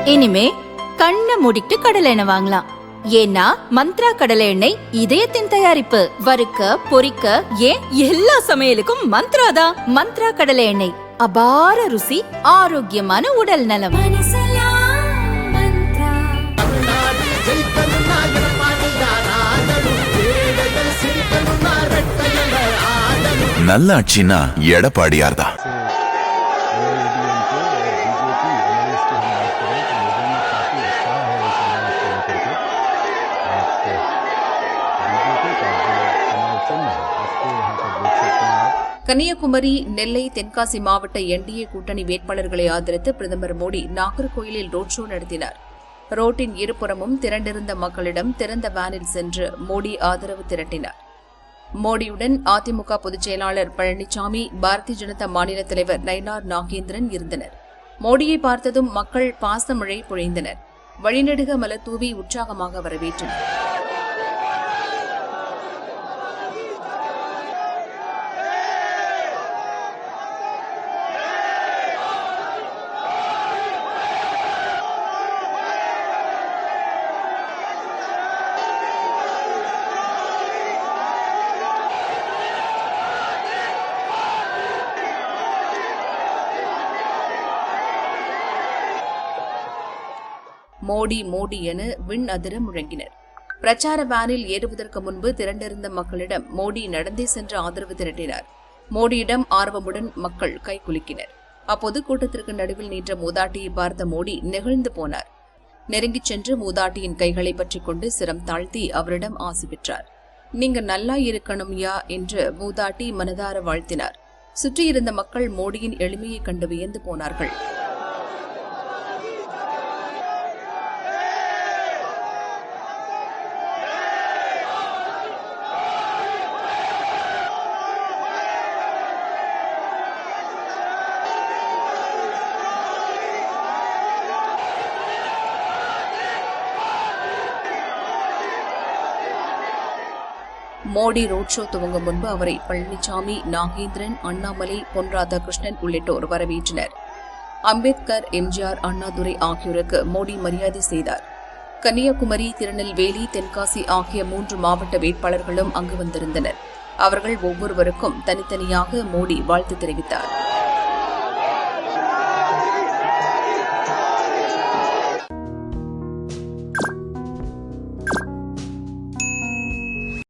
இனிமே கண்ணை மூடிட்டு கடலை எண்ணெய் வாங்கலாம். ஏன்னா மந்த்ரா கடலை எண்ணெய் இதயத்தின் தயாரிப்பு. வறுக்க பொரிக்க ஏன் எல்லா சமையலுக்கும் மந்த்ரா தான். மந்த்ரா கடலை எண்ணெய், அபார ருசி, ஆரோக்கியமான உடல் நலம். நல்லாட்சினா எடப்பாடியார் தான். கன்னியாகுமரி, நெல்லை, தென்காசி மாவட்ட என்டிஏ கூட்டணி வேட்பாளர்களை ஆதரித்து பிரதமர் மோடி நாகர்கோயிலில் ரோட் ஷோ நடத்தினார். ரோட்டின் இருபுறமும் திரண்டிருந்த மக்களிடம் திறந்த வேனில் சென்று மோடி ஆதரவு திரட்டினார். மோடியுடன் அதிமுக பொதுச் செயலாளர் பழனிசாமி, பாரதிய ஜனதா மாநில தலைவர் நயினார் நாகேந்திரன் இருந்தனர். மோடியை பார்த்ததும் மக்கள் பாசமழை பொழிந்தனர். வழிநெடுக மலர் தூவி உற்சாகமாக வரவேற்றனர். மோடி மோடி என விண் அதிர முழங்கினர். பிரச்சார வேனில் ஏறுவதற்கு முன்பு திரண்டிருந்த மக்களிடம் மோடி நடந்தே சென்று ஆதரவு திரட்டினார். மோடியிடம் ஆர்வமுடன் மக்கள் கைகுலுக்கினர். அப்போது கூட்டத்திற்கு நடுவில் நின்ற மூதாட்டியை பார்த்த மோடி நெகிழ்ந்து போனார். நெருங்கிச் சென்று மூதாட்டியின் கைகளை பற்றிக் கொண்டு சிரம் தாழ்த்தி அவரிடம் ஆசி பெற்றார். நீங்க நல்லா இருக்கணும் யா என்று மூதாட்டி மனதார வாழ்த்தினார். சுற்றியிருந்த மக்கள் மோடியின் எளிமையை கண்டு வியந்து போனார்கள். மோடி ரோட் ஷோ துவங்கும் முன்பு அவரை பழனிசாமி, நாகேந்திரன், அண்ணாமலை, பொன் ராதாகிருஷ்ணன் உள்ளிட்டோர் வரவேற்றனர். அம்பேத்கர், எம்ஜிஆர், அண்ணாதுரை ஆகியோருக்கு மோடி மரியாதை செய்தார். கன்னியாகுமரி, திருநெல்வேலி, தென்காசி ஆகிய 3 மாவட்ட வேட்பாளர்களும் அங்கு வந்திருந்தனர். அவர்கள் ஒவ்வொருவருக்கும் தனித்தனியாக மோடி வாழ்த்து தெரிவித்தார்.